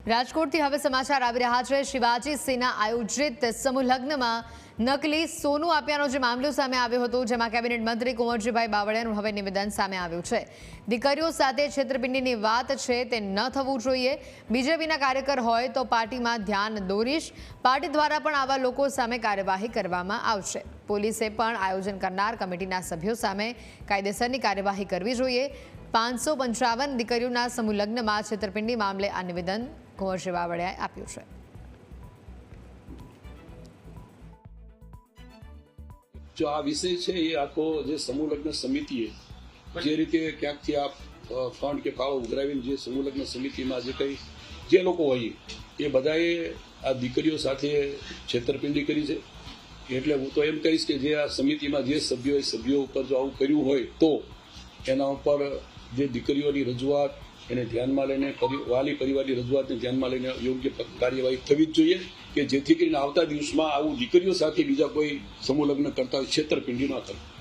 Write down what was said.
રાજકોટથી હવે સમાચાર આવી રહ્યા છે। શિવાજી સિંહના આયોજિત સમૂહ લગ્નમાં નકલી સોનું આપ્યાનો જે મામલો સામે આવ્યો હતો, જેમાં કેબિનેટ મંત્રી કુંવરજીભાઈ બાવળિયાનું હવે નિવેદન સામે આવ્યું છે। દીકરીઓ સાથે છેતરપિંડીની વાત છે તે ન થવું જોઈએ। બીજેપીના કાર્યકર હોય તો પાર્ટીમાં ધ્યાન દોરીશ। પાર્ટી દ્વારા પણ આવા લોકો સામે કાર્યવાહી કરવામાં આવશે। પોલીસે પણ આયોજન કરનાર કમિટીના સભ્યો સામે કાયદેસરની કાર્યવાહી કરવી જોઈએ। 555 દીકરીઓના સમૂહ લગ્નમાં છેતરપિંડી મામલે આ નિવેદન કુંવરજી બાવળિયાએ આપ્યું છે। जो आ विषय है ये आखो जे समूह लग्न समिति जे रीते क्यांकथी आ फंड के फाळो उघरावीने जे समूह लग्न समितिमां जे कई जे लोको होय ए बधाए आ दीकरीओ साथे छेतरपिंडी करी छे। એટલે હું તો એમ કહીશ કે જે આ સમિતિમાં જે સભ્યો ઉપર જો આવું કર્યું હોય તો એના ઉપર જે દીકરીઓની રજૂઆત એને ધ્યાનમાં લઈને વાલી પરિવારની રજૂઆતને ધ્યાનમાં લઈને યોગ્ય કાર્યવાહી થવી જ જોઈએ કે જેથી કરીને આવતા દિવસમાં આવું દીકરીઓ સાથે બીજા કોઈ સમૂહ લગ્ન કરતા હોય છેતરપિંડી ન થાય।